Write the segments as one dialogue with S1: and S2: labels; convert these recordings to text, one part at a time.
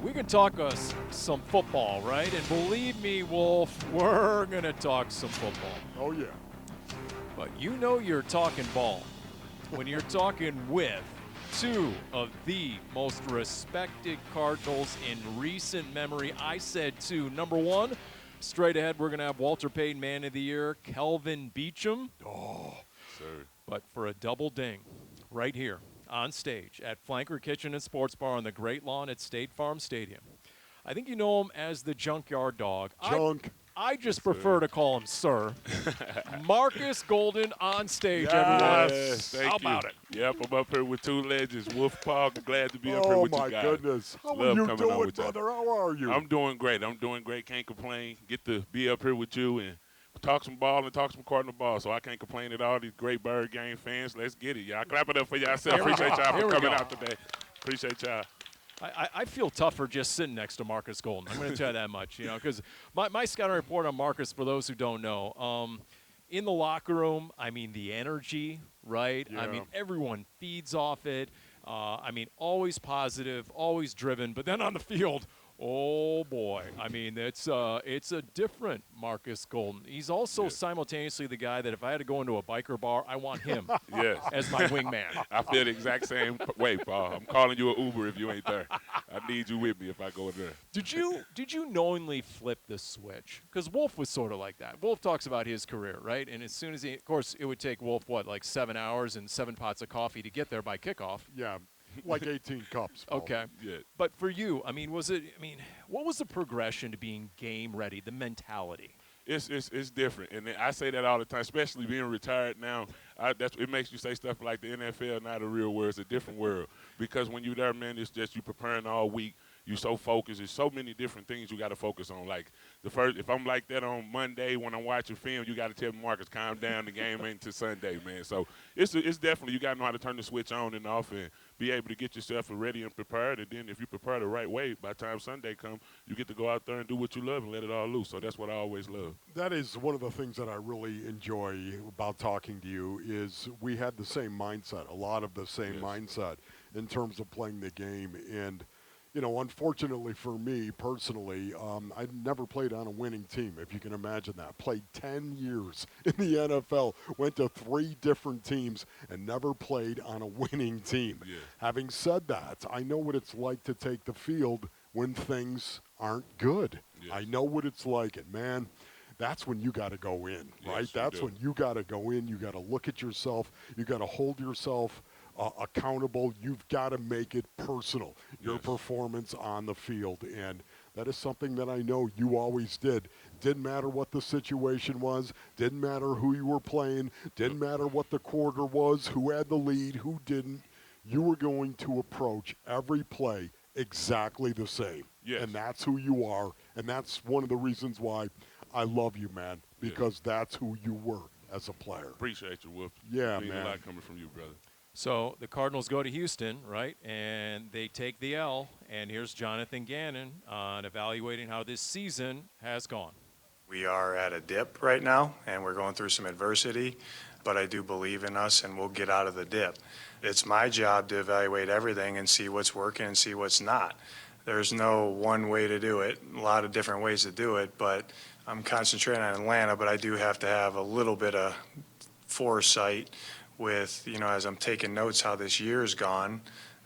S1: We can talk some football, right? And believe me, Wolf, we're going to talk some football.
S2: Oh, yeah.
S1: But you know you're talking ball when you're talking with two of the most respected Cardinals in recent memory. I said two. Number one, straight ahead, we're going to have Walter Payton Man of the Year, Kelvin Beachum.
S2: Oh,
S3: Sir.
S1: But for a double ding right here on stage at Flanker Kitchen and Sports Bar on the Great Lawn at State Farm Stadium. I think you know him as the Junkyard Dog.
S2: Junk.
S1: I just prefer to call him Sir. Markus Golden on stage,
S2: Yes.
S1: everyone.
S3: Yes, thank
S1: How
S3: you.
S1: about it?
S3: Yep, I'm up here with two legends. Wolf Park, I'm glad to be up here with you guys.
S2: Oh, my goodness. How are
S3: Love
S2: you
S3: coming on
S2: doing,
S3: with y'all.
S2: brother? How are you?
S3: I'm doing great. Can't complain. Get to be up here with you and talk some ball and talk some Cardinal ball. So I can't complain at all. These great Bird Game fans, let's get it, y'all. Clap it up for yourself.
S1: Here we
S3: Appreciate
S1: go.
S3: y'all
S1: Here
S3: for
S1: we
S3: coming
S1: go.
S3: out today. Appreciate y'all.
S1: I feel tougher just sitting next to Markus Golden. I'm going to tell you that much, because my scouting report on Markus, for those who don't know, in the locker room, I mean, the energy, right?
S2: Yeah.
S1: I mean, everyone feeds off it. Always positive, always driven. But then on the field, oh, boy. I mean, it's a different Markus Golden. He's also simultaneously the guy that if I had to go into a biker bar, I want him
S3: Yes.
S1: as my wingman.
S3: I feel the exact same way, Paul. I'm calling you an Uber if you ain't there. I need you with me if I go in there.
S1: Did you knowingly flip the switch? Because Wolf was sort of like that. Wolf talks about his career, right? And as soon as of course, it would take Wolf, like 7 hours and 7 pots of coffee to get there by kickoff.
S2: Yeah, like 18 cups. Paul.
S1: Okay.
S3: Yeah.
S1: But for you, what was the progression to being game ready, the mentality?
S3: It's different, and I say that all the time, especially being retired now. It makes you say stuff like the NFL, not a real world. It's a different world because when you're there, man, it's just you preparing all week. You're so focused. There's so many different things you got to focus on. Like if I'm like that on Monday when I'm watching film, you got to tell Marcus, calm down. The game ain't until Sunday, man. So it's definitely you got to know how to turn the switch on and off and be able to get yourself ready and prepared. And then if you prepare the right way, by the time Sunday comes, you get to go out there and do what you love and let it all loose. So that's what I always love.
S2: That is one of the things that I really enjoy about talking to you is we had the same mindset, a lot of the same mindset in terms of playing the game. And unfortunately for me personally, I never played on a winning team, if you can imagine that. Played 10 years in the NFL, went to 3 different teams, and never played on a winning team.
S3: Yeah.
S2: Having said that, I know what it's like to take the field when things aren't good.
S3: Yes.
S2: I know what it's like, and man, that's when you got to go in, right?
S3: Yes, you
S2: That's
S3: do.
S2: when you got to go in. You got to look at yourself. You got to hold yourself accountable. You've got to make it personal, your
S3: Yes.
S2: performance on the field. And that is something that I know you always did. Didn't matter what the situation was. Didn't matter who you were playing. Didn't matter what the quarter was, who had the lead, who didn't. You were going to approach every play exactly the same.
S3: Yes.
S2: And that's who you are. And that's one of the reasons why I love you, man, because that's who you were as a player.
S3: Appreciate you, Wolf.
S2: Yeah,
S3: Means
S2: man.
S3: a lot coming from you, brother.
S1: So the Cardinals go to Houston, right, and they take the L. And here's Jonathan Gannon on evaluating how this season has gone.
S4: We are at a dip right now, and we're going through some adversity, but I do believe in us, and we'll get out of the dip. It's my job to evaluate everything and see what's working and see what's not. There's no one way to do it, a lot of different ways to do it, but I'm concentrating on Atlanta, but I do have to have a little bit of foresight with, as I'm taking notes how this year's gone,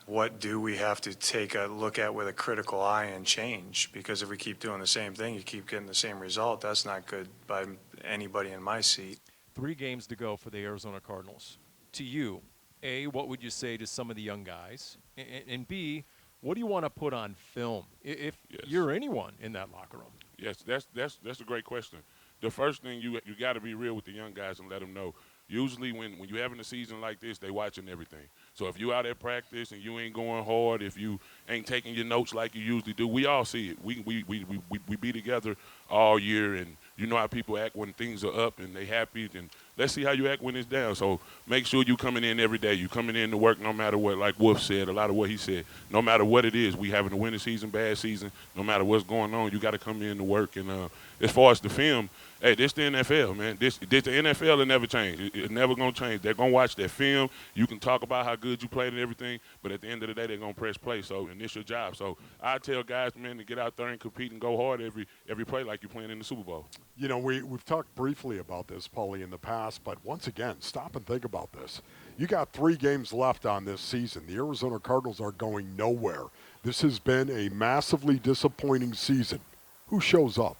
S4: what do we have to take a look at with a critical eye and change? Because if we keep doing the same thing, you keep getting the same result, that's not good by anybody in my seat.
S1: 3 games to go for the Arizona Cardinals. To you, A, what would you say to some of the young guys? And B, what do you want to put on film if you're anyone in that locker room?
S3: Yes, that's a great question. The first thing you got to be real with the young guys and let them know. Usually when you're having a season like this, they watching everything. So if you out at practice and you ain't going hard, if you ain't taking your notes like you usually do, we all see it. We be together all year, and you know how people act when things are up and they happy, and Let's see how you act when it's down. So make sure you coming in every day. You coming in to work no matter what, like Wolf said, a lot of what he said. No matter what it is, we having a winning season, bad season, no matter what's going on, you got to come in to work. And as far as the film, hey, this the NFL, man. This the NFL will never change. It's never going to change. They're going to watch that film. You can talk about how good you played and everything, but at the end of the day, they're going to press play. So, and it's your job. So I tell guys, man, to get out there and compete and go hard every play like you're playing in the Super Bowl.
S2: You know, we've talked briefly about this, Paulie, in the past, but once again, stop and think about this. You got 3 games left on this season. The Arizona Cardinals are going nowhere. This has been a massively disappointing season. Who shows up?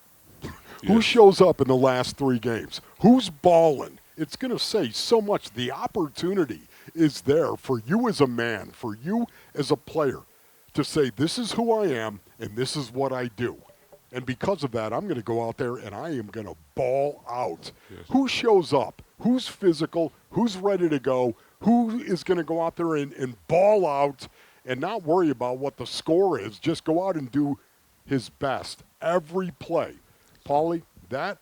S2: Who shows up in the last 3 games? Who's balling? It's going to say so much. The opportunity is there for you as a man, for you as a player, to say, this is who I am and this is what I do. And because of that, I'm going to go out there and I am going to ball out. Yes. Who shows up? Who's physical? Who's ready to go? Who is going to go out there and ball out and not worry about what the score is? Just go out and do his best every play. Paulie, I'm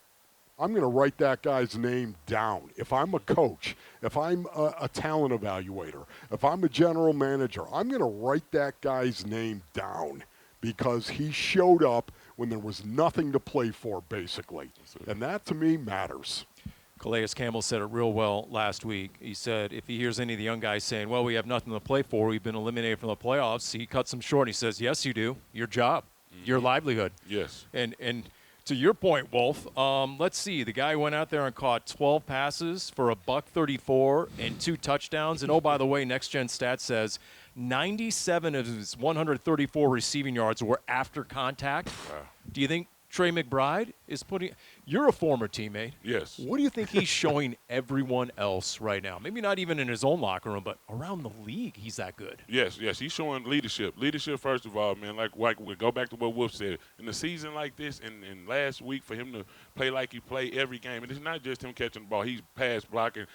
S2: going to write that guy's name down. If I'm a coach, if I'm a talent evaluator, if I'm a general manager, I'm going to write that guy's name down because he showed up when there was nothing to play for, basically. And that, to me, matters.
S1: Calais Campbell said it real well last week. He said if he hears any of the young guys saying, well, we have nothing to play for, we've been eliminated from the playoffs, he cuts them short and he says, yes, you do. Your job, your livelihood.
S3: Yes.
S1: And to your point, Wolf, let's see. The guy went out there and caught 12 passes for $134 and 2 touchdowns. And, oh, by the way, Next Gen Stats says 97 of his 134 receiving yards were after contact. Wow. Do you think Trey McBride is putting – you're a former teammate.
S3: Yes.
S1: What do you think he's showing everyone else right now? Maybe not even in his own locker room, but around the league he's that good.
S3: Yes, he's showing leadership. Leadership, first of all, man, like we go back to what Wolf said. In a season like this and last week for him to play like he played every game, and it's not just him catching the ball. He's pass blocking,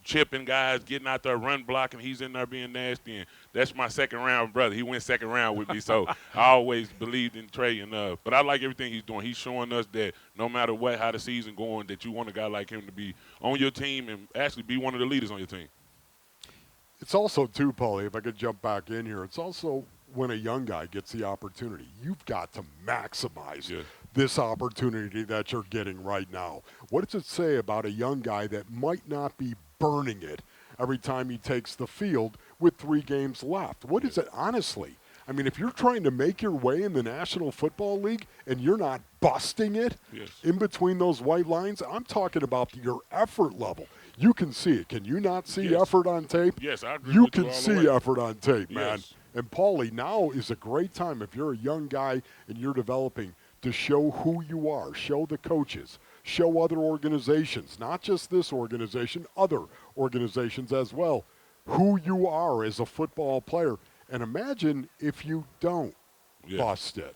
S3: chipping guys, getting out there, run blocking. He's in there being nasty, and that's my second-round brother. He went second round with me, so I always believed in Trey. But I like everything he's doing. He's showing us that no matter what, how the season going, that you want a guy like him to be on your team and actually be one of the leaders on your team.
S2: It's also, too, Paulie, if I could jump back in here, it's also when a young guy gets the opportunity, you've got to maximize this opportunity that you're getting right now. What does it say about a young guy that might not be burning it every time he takes the field with 3 games left? What is it, honestly? I mean, if you're trying to make your way in the National Football League and you're not busting it in between those white lines, I'm talking about your effort level. You can see it. Can you not see effort on tape?
S3: Yes, I agree.
S2: You
S3: with
S2: can
S3: you
S2: see effort on tape, man.
S3: Yes.
S2: And Paulie, now is a great time if you're a young guy and you're developing to show who you are, show the coaches, show other organizations, not just this organization, other organizations as well, who you are as a football player. And imagine if you don't bust it,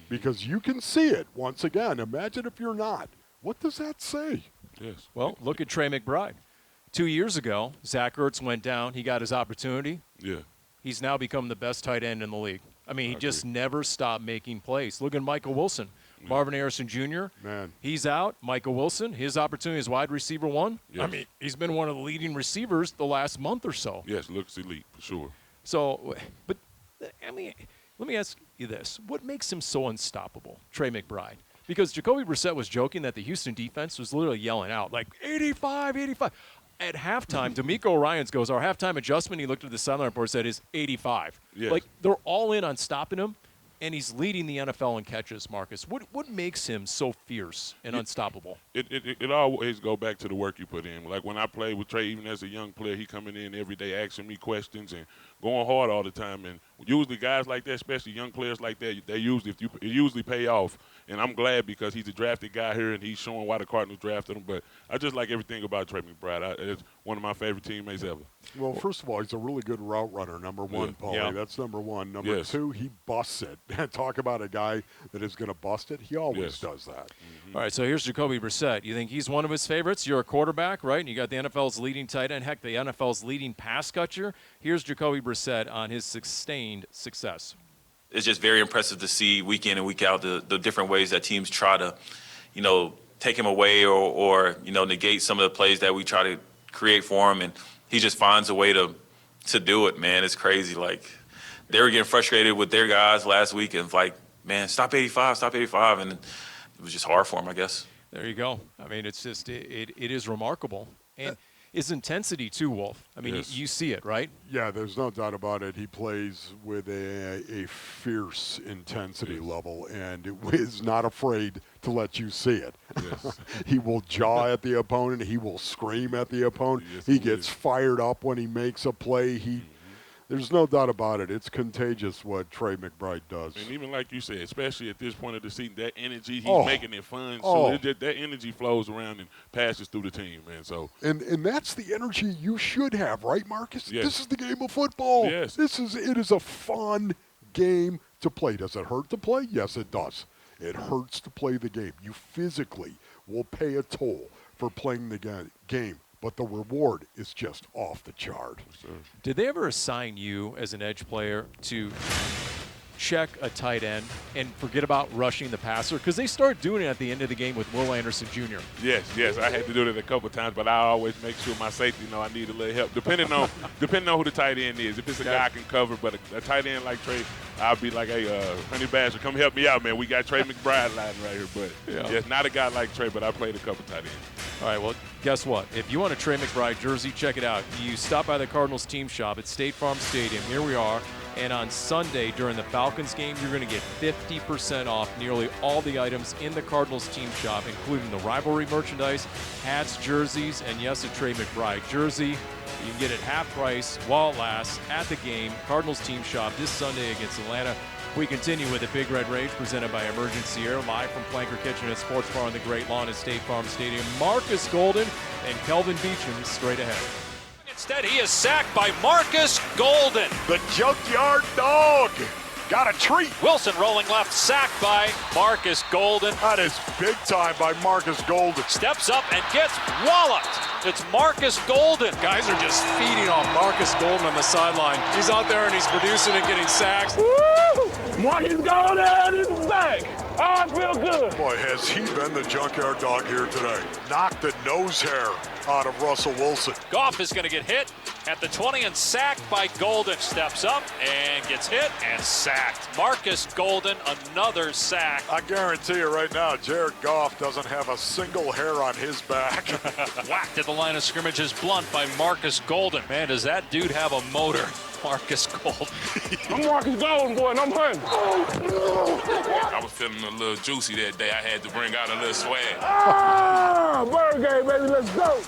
S2: because you can see it. Once again, imagine if you're not. What does that say?
S3: Yes.
S1: Well, look at Trey McBride. 2 years ago, Zach Ertz went down. He got his opportunity.
S3: Yeah.
S1: He's now become the best tight end in the league. I mean, he just never stopped making plays. Look at Michael Wilson. Marvin Harrison Jr., he's out. Michael Wilson, his opportunity is wide receiver 1. Yes. I mean, he's been one of the leading receivers the last month or so.
S3: Yes, looks elite for sure.
S1: So, but, I mean, let me ask you this. What makes him so unstoppable, Trey McBride? Because Jacoby Brissett was joking that the Houston defense was literally yelling out, like, 85, 85. At halftime, D'Amico Ryans goes, our halftime adjustment, he looked at the sideline report, said, is 85.
S3: Yes.
S1: Like, they're all in on stopping him, and he's leading the NFL in catches, Marcus. What makes him so fierce and unstoppable?
S3: It always go back to the work you put in. Like when I played with Trey, even as a young player, he coming in every day asking me questions and going hard all the time. And usually guys like that, especially young players like that, it usually pay off. And I'm glad because he's a drafted guy here and he's showing why the Cardinals drafted him. But I just like everything about Trey McBride. It's one of my favorite teammates ever.
S2: Well, first of all, he's a really good route runner, number 1, Paulie. Yeah. That's number 1. Number 2, he busts it. Talk about a guy that is going to bust it. He always does that.
S1: Mm-hmm. All right, so here's Jacoby Brissett. You think he's one of his favorites? You're a quarterback, right? And you got the NFL's leading tight end. Heck, the NFL's leading pass catcher. Here's Jacoby Brissett on his sustained success.
S5: It's just very impressive to see week in and week out the different ways that teams try to, take him away or negate some of the plays that we try to create for him, and he just finds a way to do it, man. It's crazy. Like, they were getting frustrated with their guys last week, and like, man, stop 85, and it was just hard for him, I guess.
S1: There you go. I mean, it's just it is remarkable. And his intensity too, Wolf. I mean,
S3: Yes.
S1: you see it, right?
S2: Yeah, there's no doubt about it. He plays with a fierce intensity level and is not afraid to let you see it.
S3: Yes.
S2: He will jaw at the opponent. He will scream at the opponent.
S3: Yes,
S2: he
S3: he
S2: gets
S3: is.
S2: fired up when he makes a play. There's no doubt about it. It's contagious what Trey McBride does.
S3: And even like you said, especially at this point of the season, that energy, he's
S2: Oh.
S3: making it fun.
S2: Oh.
S3: So that energy flows around and passes through the team, man. So
S2: And that's the energy you should have, right, Marcus?
S3: Yes.
S2: This is the game of football.
S3: Yes.
S2: It is a fun game to play. Does it hurt to play? Yes, it does. It hurts to play the game. You physically will pay a toll for playing the game, but the reward is just off the chart.
S1: Did they ever assign you as an edge player to check a tight end and forget about rushing the passer? Because they started doing it at the end of the game with Will Anderson Jr.
S3: yes, I had to do that a couple of times, but I always make sure my safety know I need a little help, depending on who the tight end is. If it's a guy I can cover, but a tight end like Trey, I'll be like, hey, Honey Badger, come help me out, man. We got Trey McBride lying right here, but yes, not a guy like Trey, but I played a couple tight ends.
S1: All right, well, guess what? If you want a Trey McBride jersey, check it out. You stop by the Cardinals team shop at State Farm Stadium. Here we are. And on Sunday during the Falcons game, you're going to get 50% off nearly all the items in the Cardinals team shop, including the rivalry merchandise, hats, jerseys, and yes, a Trey McBride jersey. You can get it half price while it lasts at the game. Cardinals team shop this Sunday against Atlanta. We continue with the Big Red Rage presented by Emergency Air, live from Flanker Kitchen and Sports Bar on the Great Lawn at State Farm Stadium. Markus Golden and Kelvin Beachum straight ahead.
S6: Instead, he is sacked by Markus Golden.
S2: The junkyard dog got a treat.
S6: Wilson rolling left, sacked by Markus Golden.
S2: That is big time by Markus Golden.
S6: Steps up and gets walloped. It's Markus Golden.
S1: Guys are just feeding off Markus Golden on the sideline. He's out there and he's producing and getting sacks.
S7: Markus Golden is back. Oh, I feel good.
S2: Boy, has he been the junkyard dog here today. Knocked the nose hair out of Russell Wilson.
S6: Goff is going to get hit at the 20 and sacked by Golden. Steps up and gets hit and sacked. Markus Golden, another sack.
S2: I guarantee you right now, Jared Goff doesn't have a single hair on his back.
S6: Whacked at the line of scrimmage is blunt by Markus Golden. Man, does that dude have a motor? Markus Golden.
S7: I'm Markus Golden, boy, and I'm hunting.
S8: I was feeling a little juicy that day. I had to bring out a little swag.
S7: Ah, bird game, baby, let's go.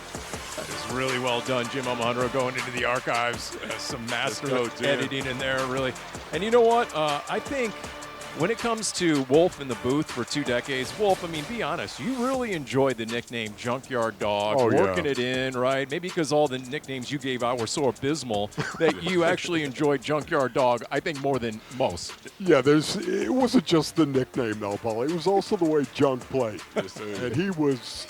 S1: That is really well done, Jim Alejandro, going into the archives. Some master editing in there, really. And you know what? I think when it comes to Wolf in the booth for 2 decades, Wolf, I mean, be honest, you really enjoyed the nickname Junkyard Dog, working it in, right? Maybe because all the nicknames you gave out were so abysmal that you actually enjoyed Junkyard Dog, I think, more than most.
S2: Yeah, it wasn't just the nickname though, Paul. It was also the way Junk played. And he was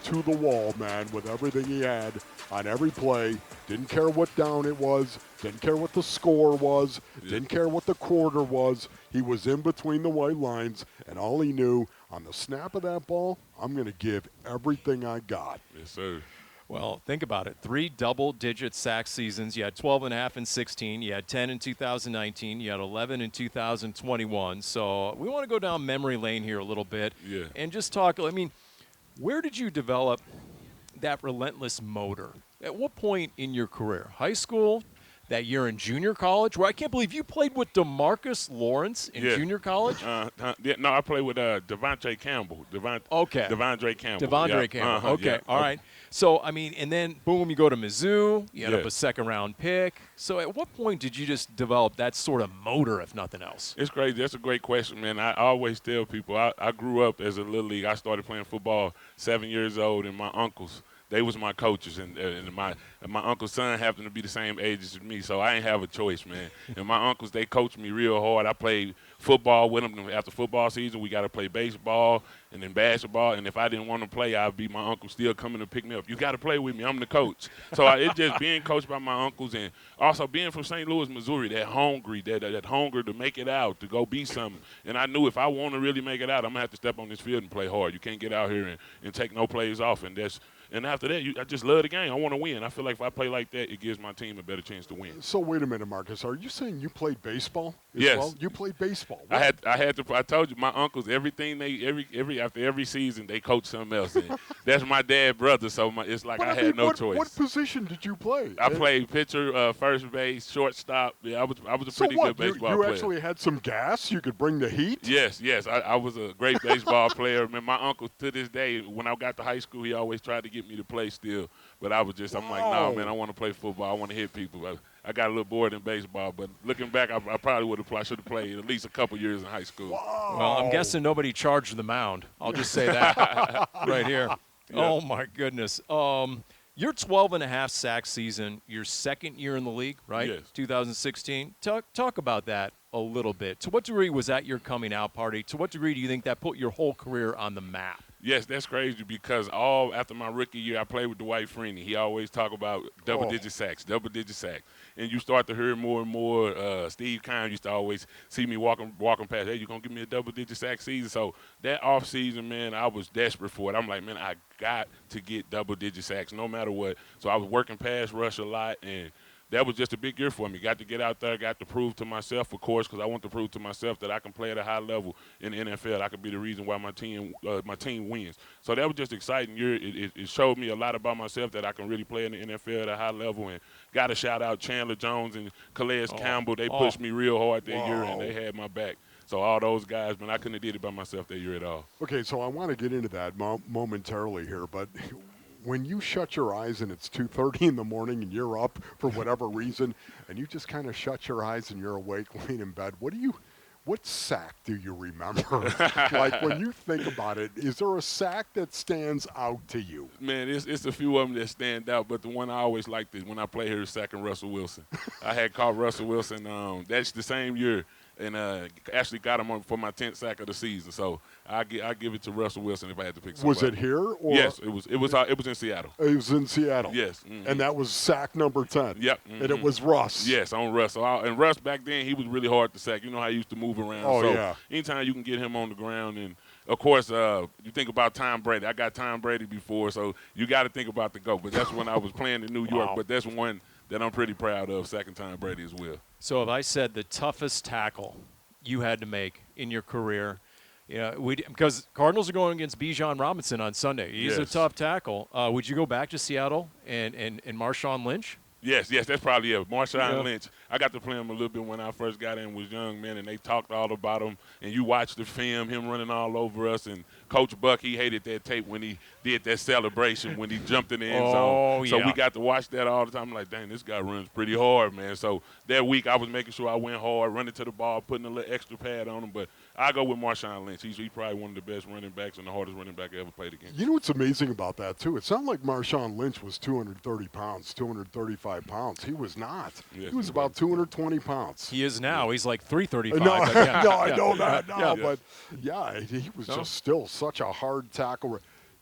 S2: to the wall, man, with everything he had on every play. Didn't care what down it was, didn't care what the score was, didn't care what the quarter was. He was in between the white lines, and all he knew, on the snap of that ball, I'm going to give everything I got.
S3: Yes, sir.
S1: Well, think about it. 3 double-digit sack seasons. You had 12.5 in 16. You had 10 in 2019. You had 11 in 2021. So we want to go down memory lane here a little bit and just talk. I mean, where did you develop that relentless motor? At what point in your career? High school? That year in junior college, where I can't believe you played with DeMarcus Lawrence in junior college?
S3: No, I played with Devontae Campbell. Devondre Campbell.
S1: Devondre Campbell. Okay, all right. So, I mean, and then, boom, you go to Mizzou. You end up a second-round pick. So at what point did you just develop that sort of motor, if nothing else?
S3: It's crazy. That's a great question, man. I always tell people I grew up as a little league. I started playing football 7 years old, and my uncles, they was my coaches, and my uncle's son happened to be the same age as me, so I ain't have a choice, man. And my uncles, they coached me real hard. I played football with them. After football season, we got to play baseball and then basketball. And if I didn't want to play, I'd be my uncle still coming to pick me up. You got to play with me. I'm the coach. So it's just being coached by my uncles and also being from St. Louis, Missouri, that hunger to make it out, to go be something. And I knew if I want to really make it out, I'm going to have to step on this field and play hard. You can't get out here and take no plays off. And after that, I just love the game. I want to win. I feel like if I play like that, it gives my team a better chance to win.
S2: So wait a minute, Marcus. Are you saying you played baseball as
S3: Yes.
S2: well? You played baseball.
S3: I had to. I told you, my uncles, everything after every season they coach something else. And that's my dad's brother, so it's like I had no choice.
S2: What position did you play?
S3: I played pitcher, first base, shortstop. Yeah, I was a pretty good baseball player.
S2: You actually had some gas. You could bring the heat.
S3: Yes. I was a great baseball player. Man, my uncle to this day, when I got to high school, he always tried to get me to play still. But I'm like, no, man, I want to play football. I want to hit people. I got a little bored in baseball, but looking back, I probably should have played at least a couple years in high school.
S2: Wow.
S1: Well, I'm guessing nobody charged the mound. I'll just say that right here.
S3: Yeah.
S1: Oh, my goodness. Your 12.5 sack season, your second year in the league, right?
S3: Yes.
S1: 2016. Talk about that a little bit. To what degree was that your coming out party? To what degree do you think that put your whole career on the map?
S3: Yes, that's crazy because after my rookie year, I played with Dwight Freeney. He always talk about double-digit sacks. And you start to hear more and more. Steve Kime used to always see me walking past, hey, you going to give me a double-digit sack season? So that off season, man, I was desperate for it. I'm like, man, I got to get double-digit sacks no matter what. So I was working pass rush a lot, and that was just a big year for me. Got to get out there, got to prove to myself, of course, because I want to prove to myself that I can play at a high level in the NFL. I could be the reason why my team wins. So that was just an exciting year. It showed me a lot about myself that I can really play in the NFL at a high level. And got to shout out Chandler Jones and Calais Campbell. They pushed me real hard that year, and they had my back. So all those guys, man, I couldn't have did it by myself that year at all.
S2: Okay, so I want to get into that momentarily here, but when you shut your eyes and it's 2:30 in the morning and you're up for whatever reason, and you just kind of shut your eyes and you're awake, laying in bed, what sack do you remember? Like when you think about it, is there a sack that stands out to you?
S3: Man, it's a few of them that stand out, but the one I always liked is when I played here sacking Russell Wilson. I had caught Russell Wilson. That's the same year. And actually got him for my 10th sack of the season. So I give it to Russell Wilson if I had to pick somebody.
S2: Was it here? Or?
S3: Yes, it was in Seattle.
S2: It was in Seattle.
S3: Yes.
S2: Mm-hmm. And that was sack number 10.
S3: Yep. Mm-hmm.
S2: And it was Russ.
S3: Yes, on Russ. And Russ back then, he was really hard to sack. You know how he used to move around.
S2: Oh,
S3: so
S2: yeah.
S3: Anytime you can get him on the ground. And, of course, you think about Tom Brady. I got Tom Brady before, so you got to think about the GOAT. But that's when I was playing in New York. But that's one that I'm pretty proud of, second Tom Brady as well.
S1: So if I said the toughest tackle you had to make in your career, because Cardinals are going against Bijan Robinson on Sunday. He's a tough tackle. Would you go back to Seattle and Marshawn Lynch?
S3: Yes, that's probably it. Marshawn Lynch. I got to play him a little bit when I first got in, was young, man, and they talked all about him. And you watch the film, him running all over us. And Coach Buck, he hated that tape when he did that celebration when he jumped in the end zone. So we got to watch that all the time. I'm like, dang, this guy runs pretty hard, man. So that week I was making sure I went hard, running to the ball, putting a little extra pad on him. But I go with Marshawn Lynch. He's probably one of the best running backs and the hardest running back I ever played against.
S2: You know what's amazing about that, too? It sounded like Marshawn Lynch was 230 pounds, 235 pounds. He was not.
S3: Yes,
S2: he was about 220 pounds.
S1: He is now. He's like 335.
S2: No, I know that now. But, he was just still such a hard tackle. Do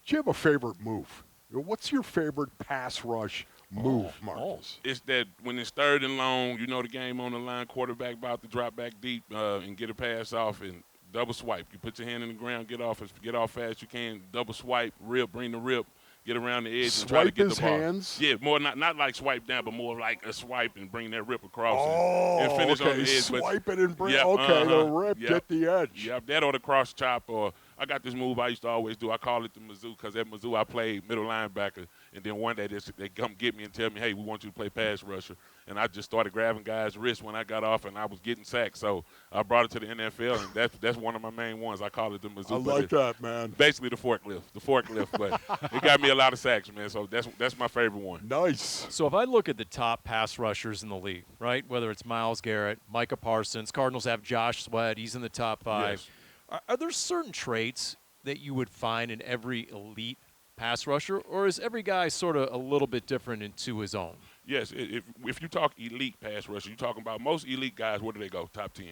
S2: you have a favorite move? What's your favorite pass rush move, Marcus?
S3: It's that when it's third and long, you know the game on the line, quarterback about to drop back deep and get a pass off and double swipe. You put your hand in the ground, get off fast as you can, double swipe, bring the rip, get around the edge and try to get the ball.
S2: Hands?
S3: Yeah, more not like swipe down, but more like a swipe and bring that rip across and finish on the edge.
S2: Swipe it and bring
S3: the
S2: rip, get the edge.
S3: Yep, that or the cross chop. Or I got this move I used to always do. I call it the Mizzou because at Mizzou I played middle linebacker. And then one day they come get me and tell me, hey, we want you to play pass rusher. And I just started grabbing guys' wrists when I got off, and I was getting sacked. So I brought it to the NFL, and that's one of my main ones. I call it the Mizzou.
S2: I like that, man.
S3: Basically the forklift, but it got me a lot of sacks, man. So that's my favorite one.
S2: Nice.
S1: So if I look at the top pass rushers in the league, right, whether it's Myles Garrett, Micah Parsons, Cardinals have Josh Sweat. He's in the top 5.
S3: Yes.
S1: Are there certain traits that you would find in every elite pass rusher, or is every guy sort of a little bit different into his own?
S3: Yes, if you talk elite pass rusher, you're talking about most elite guys, where do they go? Top 10.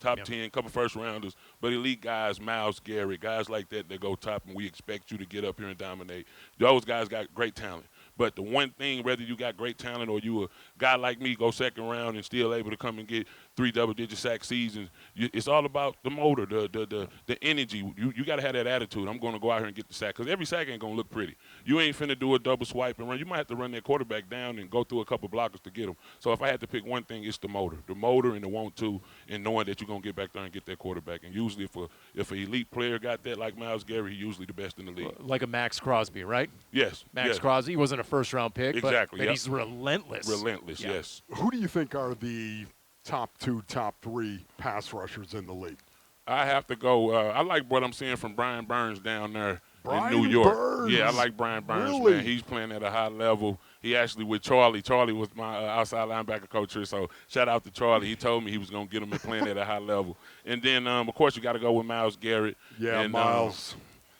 S3: top 10, couple first rounders, but elite guys, Myles Garrett, guys like that go top, and we expect you to get up here and dominate. Those guys got great talent. But the one thing, whether you got great talent or you a guy like me, go second round and still able to come and get 3 double-digit sack seasons, it's all about the motor, the energy. You got to have that attitude. I'm going to go out here and get the sack, because every sack ain't going to look pretty. You ain't finna do a double swipe and run. You might have to run that quarterback down and go through a couple blockers to get him. So if I had to pick one thing, it's the motor and the want to, and knowing that you're going to get back there and get that quarterback. And usually if an elite player got that, like Myles Garrett, he's usually the best in the league.
S1: Like a Max Crosby, right?
S3: Yes.
S1: Max Crosby, he wasn't a first-round pick,
S3: exactly,
S1: but he's relentless.
S3: Relentless, yes.
S2: Who do you think are the top 2, top 3 pass rushers in the league?
S3: I have to go. I like what I'm seeing from Brian Burns down there in New
S2: Brian
S3: York.
S2: Burns?
S3: Yeah, I like Brian Burns,
S2: Really?
S3: man. He's playing at a high level. He actually with Charlie. Charlie was my outside linebacker coach here, so shout out to Charlie. He told me he was going to get him and playing at a high level. And then, of course, you got to go with Myles Garrett.
S2: Yeah,
S3: and,
S2: Myles.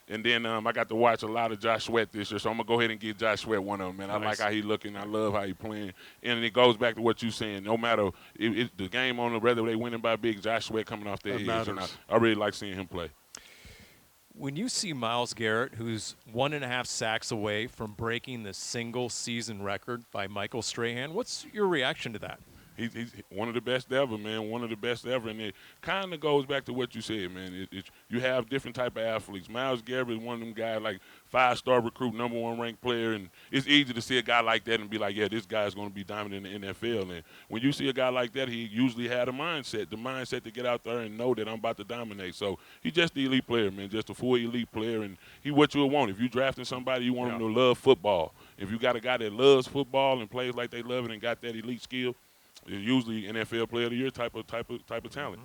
S3: And then I got to watch a lot of Josh Sweat this year, so I'm going to go ahead and give Josh Sweat one of them, man. I like how he looking. I love how he playing. And it goes back to what you saying. No matter if the game on, whether they winning by big, Josh Sweat coming off their edge. And I really like seeing him play.
S1: When you see Myles Garrett, who's 1.5 sacks away from breaking the single-season record by Michael Strahan, what's your reaction to that?
S3: He's one of the best ever, man, one of the best ever. And it kind of goes back to what you said, man. You have different type of athletes. Myles Garrett is one of them guys, like 5-star recruit, number 1 ranked player. And it's easy to see a guy like that and be like, yeah, this guy's going to be dominant in the NFL. And when you see a guy like that, he usually had the mindset to get out there and know that I'm about to dominate. So he's just the elite player, man, just a full elite player. And he what you'll want. If you're drafting somebody, you want him to love football. If you got a guy that loves football and plays like they love it and got that elite skill, it's usually NFL Player of the Year type of talent.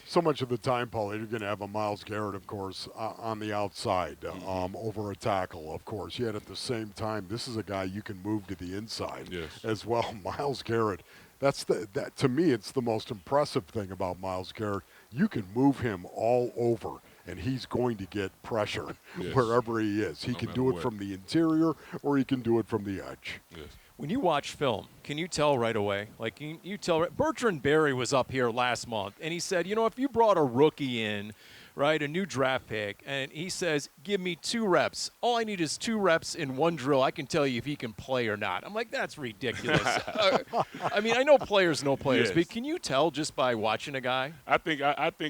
S2: So much of the time, Paul, you're going to have a Myles Garrett, of course, on the outside, over a tackle, of course. Yet at the same time, this is a guy you can move to the inside as well. Myles Garrett, that to me, it's the most impressive thing about Myles Garrett. You can move him all over, and he's going to get pressure wherever he is. He can do it from the interior, or he can do it from the edge.
S3: Yes.
S1: When you watch film, can you tell right away? Like, you tell – Bertrand Berry was up here last month, and he said, if you brought a rookie in, right, a new draft pick, and he says, give me 2 reps. All I need is 2 reps in one drill. I can tell you if he can play or not. I'm like, that's ridiculous. I mean, I know players know players, but can you tell just by watching a guy?
S3: I think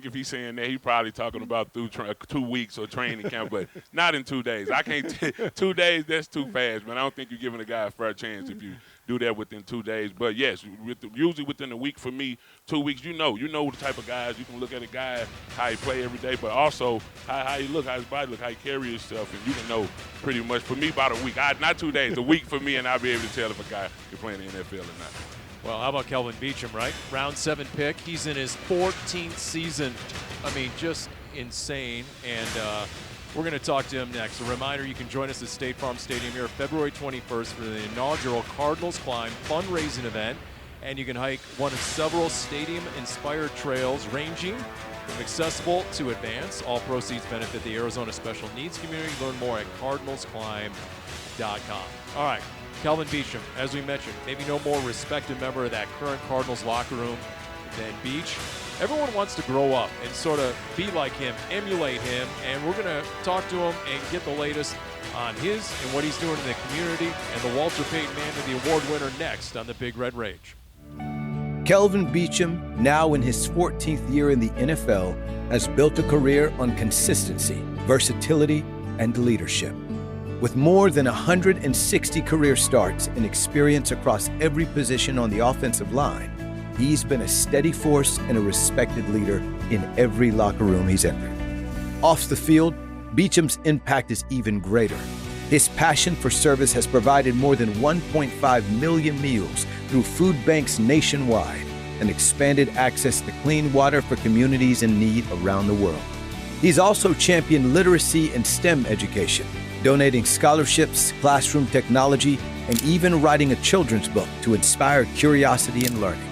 S3: if he's saying that, he's probably talking about through 2 weeks or training camp, but not in 2 days. I can't 2 days, that's too fast, man. I don't think you're giving a guy a fair chance if you do that within 2 days. But, yes, usually within a week for me, 2 weeks, you know the type of guys. You can look at a guy, how he play every day, but also how he look, how his body look, how he carry himself, and you can know pretty much, for me, about a week. Not 2 days, a week for me, and I'll be able to tell if a guy is playing in the NFL or not.
S1: Well, how about Kelvin Beachum, right? Round 7 pick. He's in his 14th season. I mean, just insane. And we're going to talk to him next. A reminder, you can join us at State Farm Stadium here February 21st for the inaugural Cardinals Climb fundraising event. And you can hike one of several stadium-inspired trails ranging from accessible to advanced. All proceeds benefit the Arizona Special Needs community. Learn more at cardinalsclimb.com. All right, Kelvin Beachum, as we mentioned, maybe no more respected member of that current Cardinals locker room than Beach. Everyone wants to grow up and sort of be like him, emulate him, and we're going to talk to him and get the latest on his and what he's doing in the community and the Walter Payton Man and the award winner next on the Big Red Rage.
S9: Kelvin Beachum, now in his 14th year in the NFL, has built a career on consistency, versatility, and leadership. With more than 160 career starts and experience across every position on the offensive line, he's been a steady force and a respected leader in every locker room he's entered. Off the field, Beachum's impact is even greater. His passion for service has provided more than 1.5 million meals through food banks nationwide and expanded access to clean water for communities in need around the world. He's also championed literacy and STEM education, donating scholarships, classroom technology, and even writing a children's book to inspire curiosity and learning.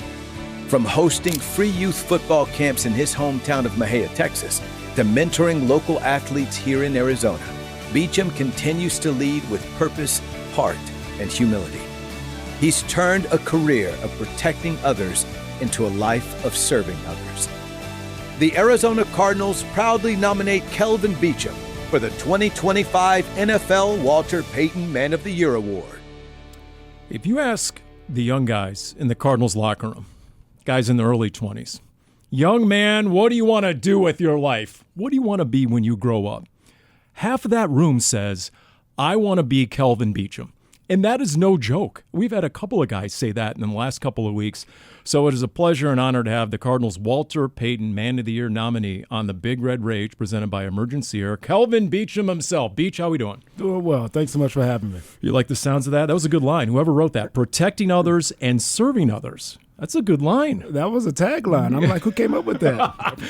S9: From hosting free youth football camps in his hometown of Mejia, Texas, to mentoring local athletes here in Arizona, Beachum continues to lead with purpose, heart, and humility. He's turned a career of protecting others into a life of serving others. the Arizona Cardinals proudly nominate Kelvin Beachum for the 2025 NFL Walter Payton Man of the Year Award.
S1: If you ask the young guys in the Cardinals locker room, guys in their early 20s, young man, what do you want to do with your life? What do you want to be when you grow up? Half of that room says, I want to be Kelvin Beachum. And that is no joke. We've had a couple of guys say that in the last couple of weeks. So it is a pleasure and honor to have the Cardinals Walter Payton Man of the Year nominee on the Big Red Rage presented by Emergency Air, Kelvin Beachum himself. Beach, how we doing?
S10: Doing well. Thanks so much for having me.
S1: You like the sounds of that? That was a good line. Whoever wrote that, protecting others and serving others. That's a good line.
S10: That was a tagline. I'm like, who came up with that?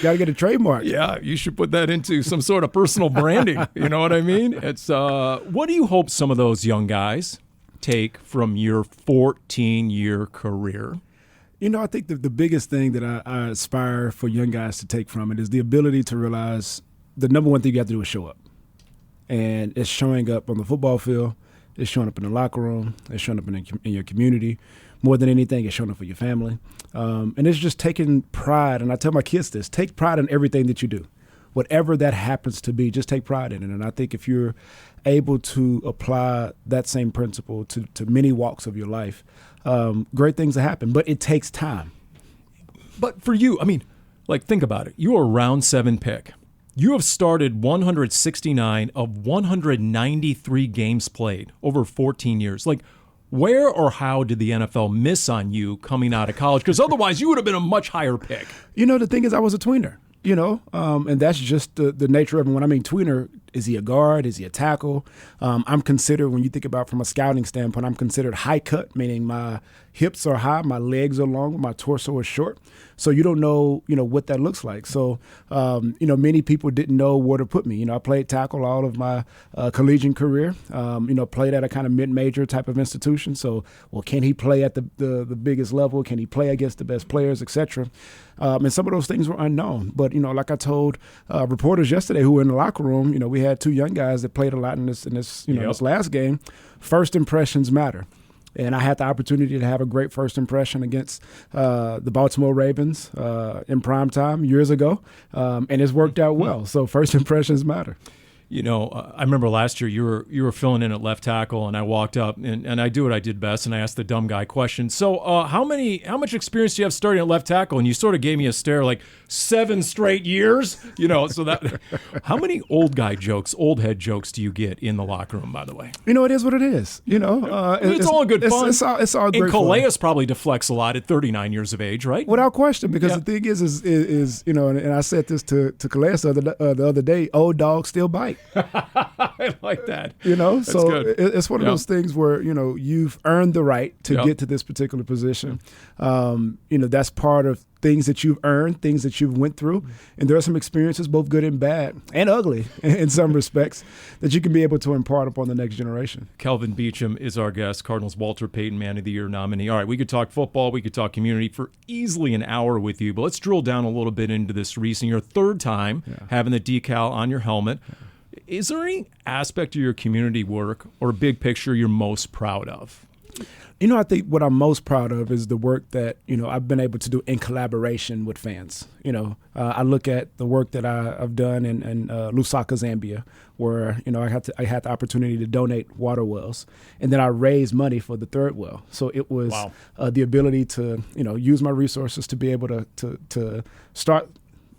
S10: Got to get a trademark.
S1: Yeah, you should put that into some sort of personal branding. You know what I mean? It's what do you hope some of those young guys take from your 14-year career?
S10: You know, I think the biggest thing that I aspire for young guys to take from it is the ability to realize the number one thing you have to do is show up. And it's showing up on the football field. It's showing up in the locker room. It's showing up in your community. More than anything, it's showing up for your family. And it's just taking pride. And I tell my kids this, take pride in everything that you do. Whatever that happens to be, just take pride in it. And I think if you're able to apply that same principle to many walks of your life, great things will happen. But it takes time.
S1: But for you, I mean, like, think about it. You are a round 7 pick. You have started 169 of 193 games played over 14 years. Like, where or how did the NFL miss on you coming out of college? Because otherwise you would have been a much higher pick.
S10: You know, the thing is I was a tweener, you know, and that's just the nature of it. When I mean tweener, is he a guard? Is he a tackle? I'm considered, when you think about from a scouting standpoint, I'm considered high cut, meaning my hips are high, my legs are long, my torso is short. So you don't know, what that looks like. So, many people didn't know where to put me. You know, I played tackle all of my collegiate career, played at a kind of mid-major type of institution. So, well, can he play at the biggest level? Can he play against the best players, et cetera? And some of those things were unknown. But, like I told reporters yesterday who were in the locker room, we had 2 young guys that played a lot in this this last game. First impressions matter. And I had the opportunity to have a great first impression against the Baltimore Ravens in prime time years ago, and it's worked out well. So first impressions matter.
S1: I remember last year you were filling in at left tackle, and I walked up and I do what I did best, and I asked the dumb guy question. So how much experience do you have starting at left tackle? And you sort of gave me a stare like 7 straight years. So that how many old head jokes do you get in the locker room? By the way,
S10: it is what it is.
S1: It's all good fun.
S10: It's all great.
S1: And Calais probably deflects a lot at 39 years of age, right?
S10: Without question, because the thing is and I said this to Calais the other day. Old dogs still bite.
S1: I like that.
S10: That's so
S1: good.
S10: It's one of those things where, you've earned the right to get to this particular position. That's part of things that you've earned, things that you've went through. And there are some experiences, both good and bad and ugly in some respects, that you can be able to impart upon the next generation.
S1: Kelvin Beachum is our guest, Cardinals Walter Payton Man of the Year nominee. All right, we could talk football, we could talk community for easily an hour with you, but let's drill down a little bit into this recent, your 3rd time having the decal on your helmet. Is there any aspect of your community work or big picture you're most proud of?
S10: I think what I'm most proud of is the work that, I've been able to do in collaboration with fans. I look at the work that I've done in Lusaka, Zambia, where, I had the opportunity to donate water wells, and then I raised money for the 3rd well. So it was the ability to, use my resources to be able to start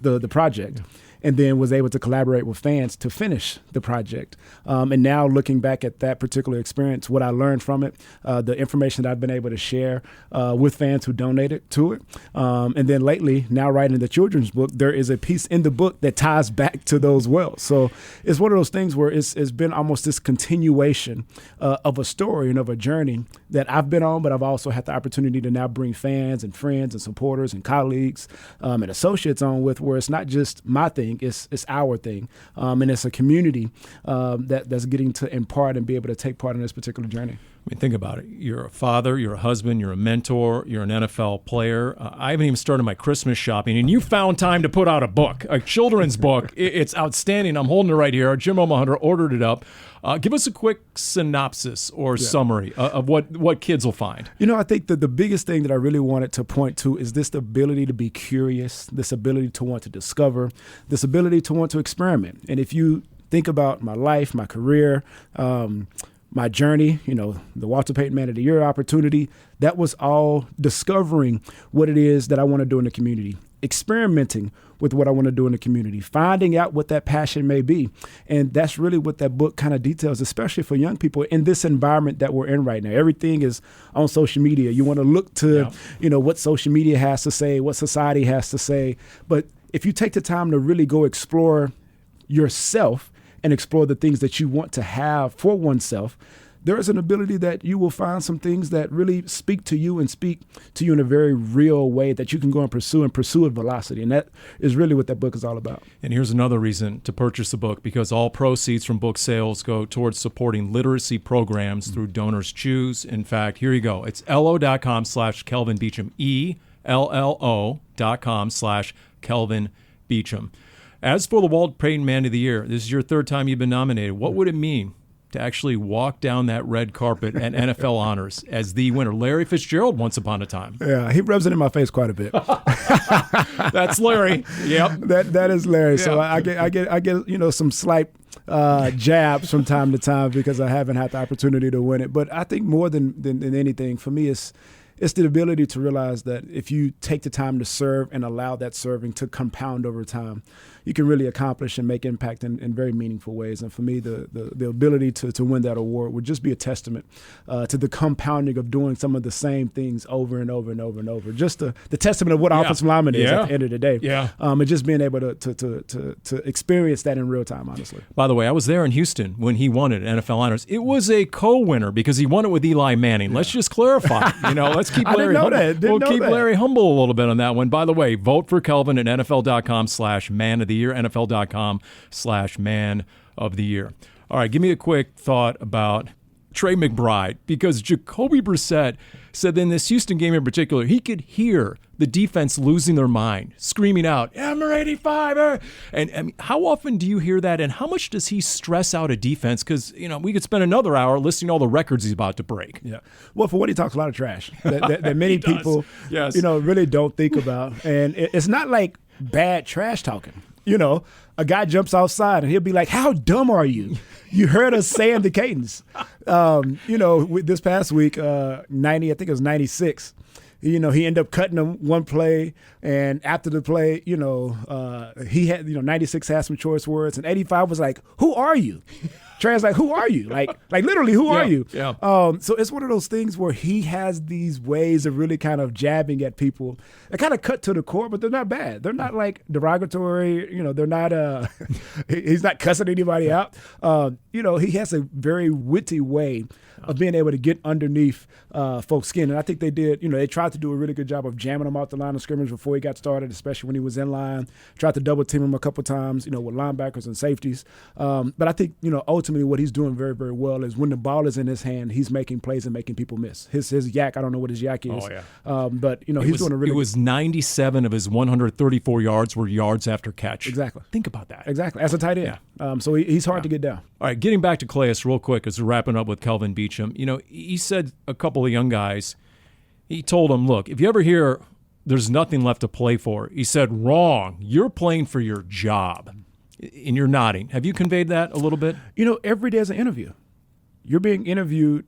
S10: the project. And then was able to collaborate with fans to finish the project. And now looking back at that particular experience, what I learned from it, the information that I've been able to share with fans who donated to it. And then lately, now writing the children's book, there is a piece in the book that ties back to those wells. So it's one of those things where it's been almost this continuation of a story and of a journey that I've been on, but I've also had the opportunity to now bring fans and friends and supporters and colleagues and associates on with, where it's not just my thing. It's our thing, and it's a community that's getting to impart and be able to take part in this particular journey.
S11: I mean, think about it. You're a father, you're a husband, you're a mentor, you're an NFL player. I haven't even started my Christmas shopping, and you found time to put out a book, a children's book. It's outstanding. I'm holding it right here. Jim Omohunter ordered it up. Give us a quick synopsis or summary of what kids will find.
S10: I think that the biggest thing that I really wanted to point to is this ability to be curious, this ability to want to discover, this ability to want to experiment. And if you think about my life, my career, my journey, the Walter Payton Man of the Year opportunity, that was all discovering what it is that I want to do in the community, experimenting with what I want to do in the community, finding out what that passion may be. And that's really what that book kind of details, especially for young people in this environment that we're in right now. Everything is on social media. You want to look to, what social media has to say, what society has to say. But if you take the time to really go explore yourself and explore the things that you want to have for oneself, there is an ability that you will find some things that really speak to you and speak to you in a very real way that you can go and pursue with velocity. And that is really what that book is all about.
S11: And here's another reason to purchase the book, because all proceeds from book sales go towards supporting literacy programs through Donors Choose. In fact, here you go. It's LO.com/Kelvin Beachum, ELLO.com/Kelvin Beachum. As for the Walter Payton Man of the Year, this is your third time you've been nominated. What would it mean to actually walk down that red carpet at NFL honors as the winner? Larry Fitzgerald once upon a time.
S10: Yeah, he rubs it in my face quite a bit.
S11: That's Larry. Yep.
S10: That is Larry.
S11: Yeah.
S10: So I get some slight jabs from time to time because I haven't had the opportunity to win it. But I think more than anything, for me, it's the ability to realize that if you take the time to serve and allow that serving to compound over time, you can really accomplish and make impact in very meaningful ways. And for me, the ability to win that award would just be a testament to the compounding of doing some of the same things over and over and over and over. Just the testament of what offensive lineman is at the end of the day.
S11: Yeah.
S10: And just being able to experience that in real time, honestly.
S11: By the way, I was there in Houston when he won it at NFL Honors. It was a co-winner because he won it with Eli Manning. Let's just clarify. Let's keep Larry humble. Keep Larry humble a little bit on that one. By the way, vote for Kelvin at NFL.com/Man of the Year, NFL.com/Man of the Year. All right, give me a quick thought about Trey McBride, because Jacoby Brissett said in this Houston game in particular, he could hear the defense losing their mind, screaming out, "Number 85!" And I mean, how often do you hear that, and how much does he stress out a defense? Because, we could spend another hour listing all the records he's about to break.
S10: Yeah. Well, for what he talks a lot of trash that many people,
S11: yes,
S10: really don't think about. And it's not like bad trash talking. A guy jumps outside and he'll be like, "How dumb are you? You heard us saying the cadence." This past week, 90, I think it was 96. He ended up cutting him one play, and after the play, he had, 96 had some choice words, and 85 was like, "Who are you?" Trey's like, "Who are you?" Like literally, who are you?
S11: Yeah.
S10: So it's one of those things where he has these ways of really kind of jabbing at people. They kind of cut to the core, but they're not bad. They're not like derogatory. They're not. He's not cussing anybody out. He has a very witty way of being able to get underneath folks' skin, and I think they did. They tried to do a really good job of jamming him out the line of scrimmage before he got started, especially when he was in line. Tried to double team him a couple times, with linebackers and safeties. But I think ultimately what he's doing very, very well is when the ball is in his hand, he's making plays and making people miss. His yak, I don't know what his yak is.
S11: Oh, yeah.
S10: But he's doing a really.
S11: It was 97 of his 134 yards were yards after catch.
S10: Exactly.
S11: Think about that.
S10: Exactly. As a tight end.
S11: Yeah.
S10: So he's hard to get down.
S11: All right, getting back to Calais real quick as we're wrapping up with Kelvin Beachum. He said a couple of young guys, he told them, "Look, if you ever hear there's nothing left to play for," he said, "Wrong. You're playing for your job." And you're nodding. Have you conveyed that a little bit?
S10: Every day is an interview. You're being interviewed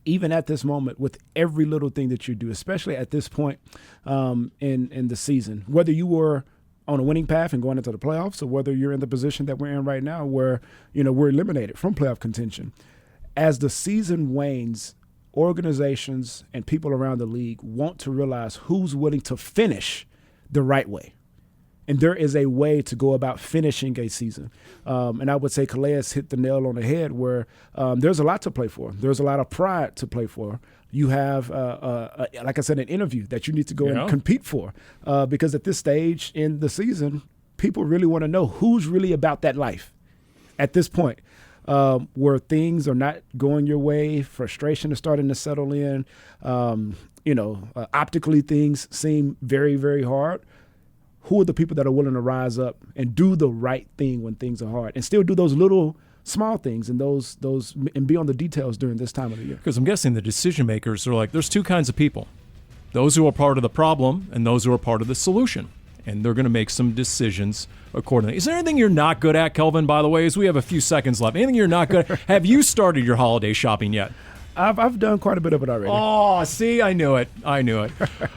S10: even at this moment with every little thing that you do, especially at this point in the season. Whether you were on a winning path and going into the playoffs, or whether you're in the position that we're in right now where, we're eliminated from playoff contention. As the season wanes, organizations and people around the league want to realize who's willing to finish the right way. And there is a way to go about finishing a season. And I would say Calais hit the nail on the head where there's a lot to play for. There's a lot of pride to play for. You have, like I said, an interview that you need to go and compete for. Because at this stage in the season, people really want to know who's really about that life at this point. where things are not going your way, frustration is starting to settle in, optically things seem very, very hard. Who are the people that are willing to rise up and do the right thing when things are hard and still do those little small things and those and be on the details during this time of the year?
S11: Because I'm guessing the decision makers are like, there's two kinds of people. Those who are part of the problem and those who are part of the solution. And they're going to make some decisions accordingly. Is there anything you're not good at, Kelvin, by the way, as we have a few seconds left? Anything you're not good at? Have you started your holiday shopping yet?
S10: I've done quite a bit of it already.
S11: Oh, see, I knew it. All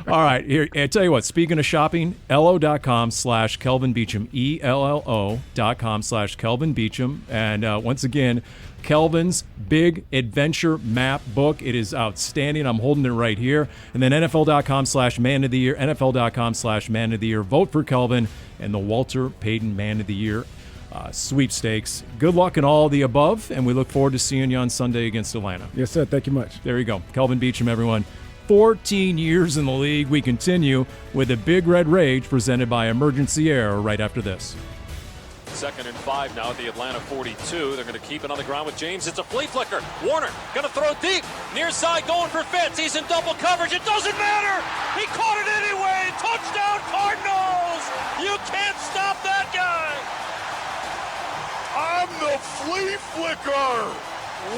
S11: right, here, I tell you what, speaking of shopping, LO.com/Kelvin Beachum, ELLO.com/Kelvin Beachum. And once again, Kelvin's Big Adventure Map book. It is outstanding. I'm holding it right here. And then NFL.com/Man of the Year, NFL.com/Man of the Year. Vote for Kelvin and the Walter Payton Man of the Year sweepstakes. Good luck in all of the above, and we look forward to seeing you on Sunday against Atlanta.
S10: Yes, sir. Thank you much.
S11: There you go. Kelvin Beachum, everyone. 14 years in the league. We continue with the Big Red Rage presented by Emergency Air right after this.
S6: 2nd and 5 now at the Atlanta 42. They're going to keep it on the ground with James. It's a flea flicker. Warner going to throw deep. Near side going for Fitz. He's in double coverage. It doesn't matter. He caught it anyway. Touchdown Cardinals. You can't stop that guy.
S2: I'm the flea flicker.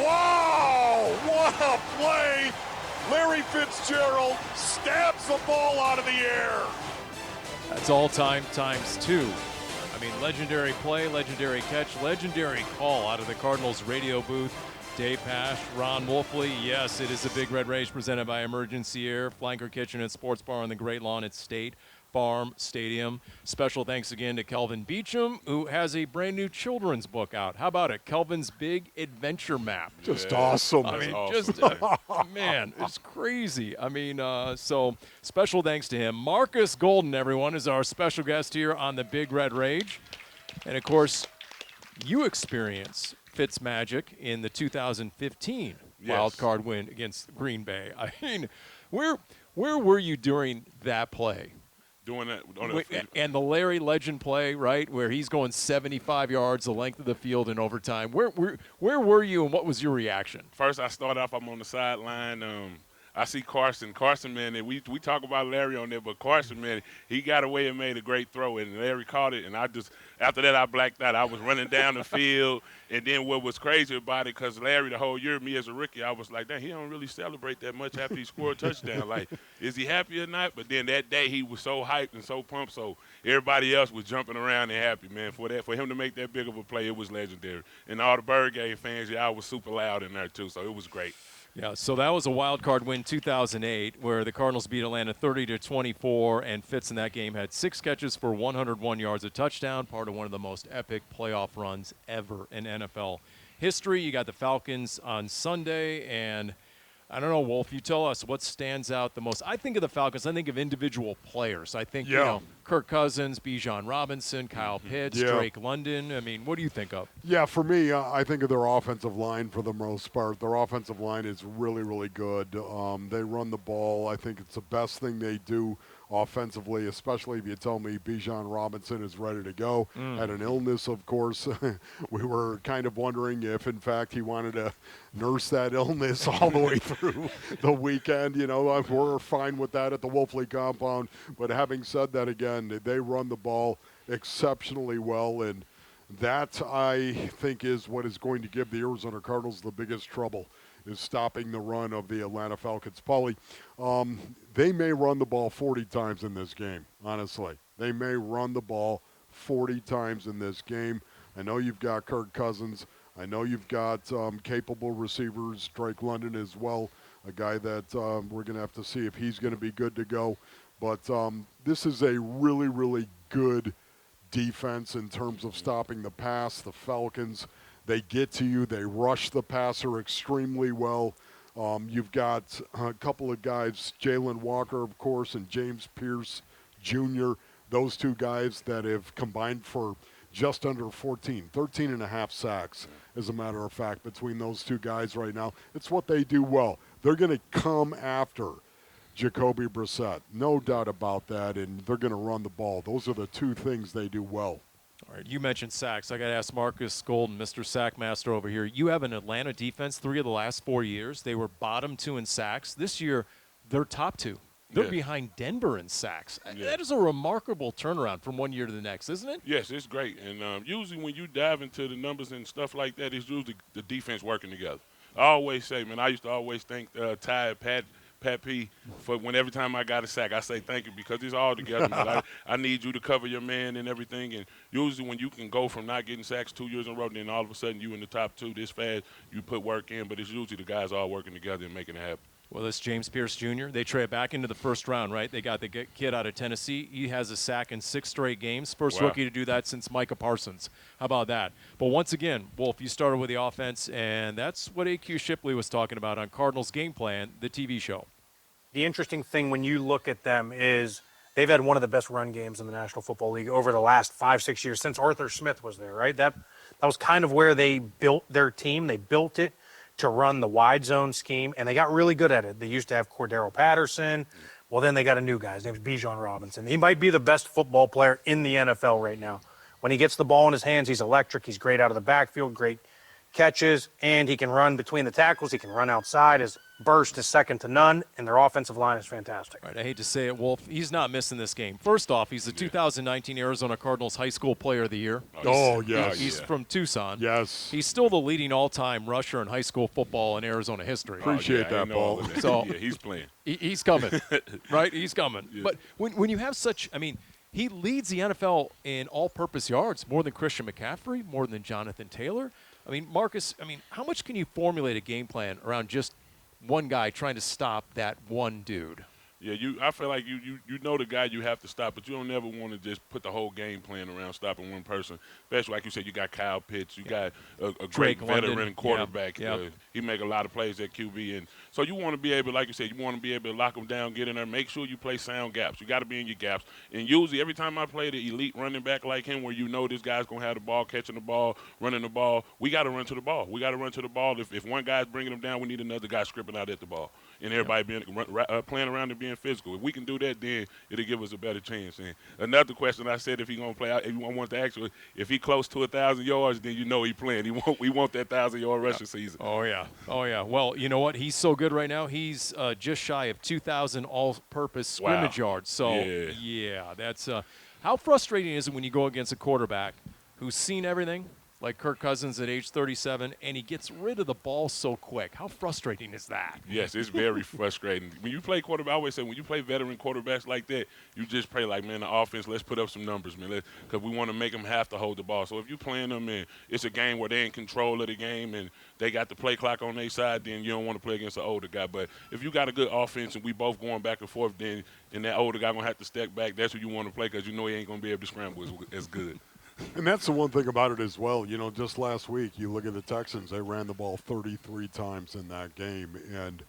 S2: Wow, what a play. Larry Fitzgerald stabs the ball out of the air.
S1: That's all-time times 2. I mean, legendary play, legendary catch, legendary call out of the Cardinals radio booth. Dave Pasch, Ron Wolfley. Yes, it is a Big Red Rage presented by Emergency Air, Flanker Kitchen and Sports Bar on the Great Lawn at State Farm Stadium. Special thanks again to Kelvin Beachum, who has a brand new children's book out. How about it? Kelvin's Big Adventure Map.
S2: Just awesome.
S1: I mean, man, it's crazy. I mean, so special thanks to him. Markus Golden, everyone, is our special guest here on the Big Red Rage. And, of course, you experience Fitzmagic in the 2015 wild card win against Green Bay. I mean, where were you during that play?
S3: Doing that
S1: and the Larry Legend play, right, where he's going 75 yards the length of the field in overtime. Where were you, and what was your reaction?
S3: First, I start off. I'm on the sideline. I see Carson. Carson, man, and we talk about Larry on there, but Carson, man, he got away and made a great throw, and Larry caught it. And after that, I blacked out. I was running down the field, and then what was crazy about it, because Larry, the whole year, me as a rookie, I was like, dang, he don't really celebrate that much after he scored a touchdown. Like, is he happy or not? But then that day, he was so hyped and so pumped, so everybody else was jumping around and happy, man. For him to make that big of a play, it was legendary. And all the Bird Game fans, I was super loud in there too, so it was great.
S1: Yeah, so that was a wild card win 2008 where the Cardinals beat Atlanta 30-24, and Fitz in that game had 6 catches for 101 yards, a touchdown, part of one of the most epic playoff runs ever in NFL history. You got the Falcons on Sunday, and I don't know, Wolf, you tell us what stands out the most. I think of the Falcons, I think of individual players. I think, Kirk Cousins, Bijan Robinson, Kyle Pitts, Drake London. I mean, what do you think of?
S2: Yeah, for me, I think of their offensive line for the most part. Their offensive line is really, really good. They run the ball. I think it's the best thing they do offensively, especially if you tell me Bijan Robinson is ready to go. Had an illness, of course. We were kind of wondering if, in fact, he wanted to nurse that illness all the way through the weekend. You know, we're fine with that at the Wolfley compound. But having said that, again, they run the ball exceptionally well, and that, I think, is what is going to give the Arizona Cardinals the biggest trouble, is stopping the run of the Atlanta Falcons. Paulie, they may run the ball 40 times in this game, honestly. They may run the ball 40 times in this game. I know you've got Kirk Cousins. I know you've got capable receivers, Drake London as well, a guy that we're going to have to see if he's going to be good to go. But this is a really, really good defense in terms of stopping the pass. The Falcons, they get to you. They rush the passer extremely well. You've got a couple of guys, Jalen Walker, of course, and James Pierce Jr., those two guys that have combined for just under 13 and a half sacks, as a matter of fact, between those two guys right now. It's what they do well. They're going to come after Jacoby Brissett, no doubt about that, and they're going to run the ball. Those are the two things they do well.
S1: All right, you mentioned sacks. I got to ask Markus Golden, Mr. Sackmaster over here. You have an Atlanta defense 3 of the last 4 years. They were bottom 2 in sacks. This year, they're top 2. They're behind Denver in sacks. That is a remarkable turnaround from one year to the next, isn't it?
S3: Yes, it's great. And usually when you dive into the numbers and stuff like that, it's usually the defense working together. I always say, man, I used to always thank Ty Pat P for every time I got a sack, I say thank you because it's all together, man. I need you to cover your man and everything. And usually when you can go from not getting sacks 2 years in a row, then all of a sudden you in the top 2 this fast, you put work in. But it's usually the guys all working together and making it happen.
S1: Well, this James Pierce Jr., they trade back into the first round, right? They got the kid out of Tennessee. He has a sack in 6 straight games. First rookie to do that since Micah Parsons. How about that? But once again, Wolf, you started with the offense, and that's what A.Q. Shipley was talking about on Cardinals Game Plan, the TV show.
S12: The interesting thing when you look at them is they've had one of the best run games in the National Football League over the last 5-6 years since Arthur Smith was there, right? That was kind of where they built their team. They built it to run the wide zone scheme, and they got really good at it. They used to have Cordero Patterson. Well, then they got a new guy. His name's Bijan Robinson. He might be the best football player in the NFL right now. When he gets the ball in his hands, he's electric. He's great out of the backfield, great catches, and he can run between the tackles. He can run outside. His burst is second to none, and their offensive line is fantastic.
S1: Right, I hate to say it, Wolf. He's not missing this game. First off, he's the 2019 Arizona Cardinals High School Player of the Year. He's from Tucson.
S2: Yes.
S1: He's still the leading all-time rusher in high school football in Arizona history.
S2: Appreciate that, Paul.
S1: So
S3: he's playing.
S1: He's coming, right? He's coming.
S3: Yeah.
S1: But when you have such, I mean, he leads the NFL in all-purpose yards more than Christian McCaffrey, more than Jonathan Taylor. I mean, Marcus, how much can you formulate a game plan around just one guy trying to stop that one dude?
S3: Yeah, I feel like you know the guy you have to stop, but you don't never want to just put the whole game plan around stopping one person. Especially like you said, you got Kyle Pitts, you got a great veteran quarterback.
S1: Yep.
S3: He make a lot of plays at QB, and so you want to be able, like you said, you want to be able to lock him down, get in there, make sure you play sound gaps. You got to be in your gaps. And usually every time I play the elite running back like him, where you know this guy's gonna have the ball, catching the ball, running the ball, we got to run to the ball. We got to run to the ball. If one guy's bringing him down, we need another guy stripping out at the ball, and everybody playing around and being physical. If we can do that, then it'll give us a better chance. And another question I said, if he gonna play out, if you want to ask, if he close to 1,000 yards, then you know he playing. We want that 1,000-yard rushing season.
S1: Oh yeah. Well, you know what? He's so good right now. He's just shy of 2,000 all-purpose scrimmage yards. So yeah, that's how frustrating is it when you go against a quarterback who's seen everything, like Kirk Cousins at age 37, and he gets rid of the ball so quick. How frustrating is that?
S3: Yes, it's very frustrating. When you play quarterback, I always say when you play veteran quarterbacks like that, you just pray like, man, the offense, let's put up some numbers, man, because we want to make them have to hold the ball. So if you're playing them and it's a game where they're in control of the game and they got the play clock on their side, then you don't want to play against an older guy. But if you got a good offense and we both going back and forth, then that older guy going to have to step back. That's who you want to play because you know he ain't going to be able to scramble as good.
S2: And that's the one thing about it as well. You know, just last week, you look at the Texans, they ran the ball 33 times in that game. And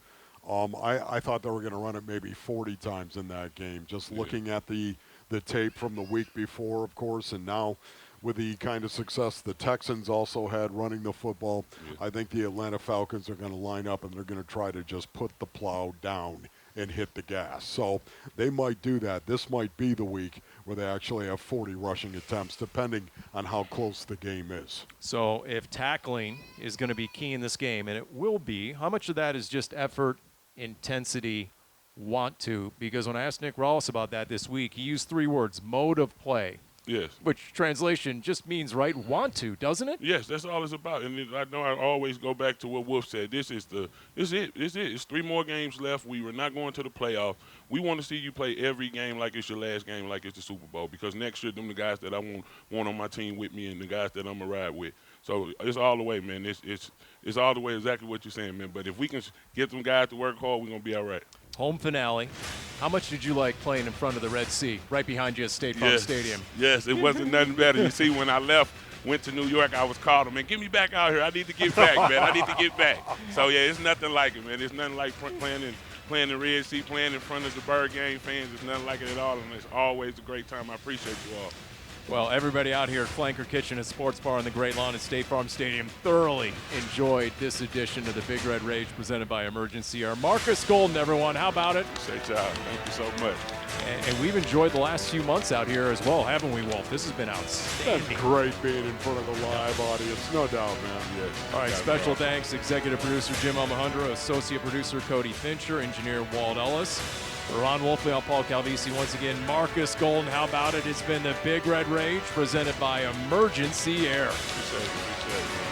S2: I thought they were going to run it maybe 40 times in that game, just looking at the tape from the week before, of course, and now with the kind of success the Texans also had running the football, I think the Atlanta Falcons are going to line up and they're going to try to just put the plow down and hit the gas. So they might do that. This might be the week where they actually have 40 rushing attempts, depending on how close the game is.
S1: So if tackling is going to be key in this game, and it will be, how much of that is just effort, intensity, want to? Because when I asked Nick Rawls about that this week, he used 3 words, mode of play.
S3: Yes.
S1: Which translation just means, right, want to, doesn't it?
S3: Yes, that's all it's about. And I know I always go back to what Wolf said. This is it. It's 3 more games left. We were not going to the playoff. We want to see you play every game like it's your last game, like it's the Super Bowl. Because next year, them the guys that I want on my team with me and the guys that I'm going to ride with. So it's all the way, man. It's all the way exactly what you're saying, man. But if we can get some guys to work hard, we're going to be all right.
S1: Home finale. How much did you like playing in front of the Red Sea, right behind you at State Farm Stadium?
S3: Yes, it wasn't nothing better. You see, when I went to New York, I was calling, man, get me back out here. I need to get back, man. I need to get back. So, yeah, it's nothing like it, man. It's nothing like playing the Red Sea, playing in front of the Bird Game fans. It's nothing like it at all, and it's always a great time. I appreciate you all.
S1: Well, everybody out here at Flanker Kitchen and Sports Bar on the Great Lawn at State Farm Stadium thoroughly enjoyed this edition of the Big Red Rage presented by Emergency Air. Markus Golden, everyone. How about it?
S3: Say ciao. Thank you so much.
S1: And we've enjoyed the last few months out here as well, haven't we, Wolf? This has been outstanding.
S2: That's great being in front of the live audience, no doubt, man.
S3: Yes.
S1: All right, special thanks, executive producer Jim Almohandro, associate producer Cody Fincher, engineer Walt Ellis. For Ron Wolfley, I'm Paul Calvisi. Once again, Markus Golden, how about it? It's been the Big Red Rage presented by Emergency Air.
S3: Appreciate it.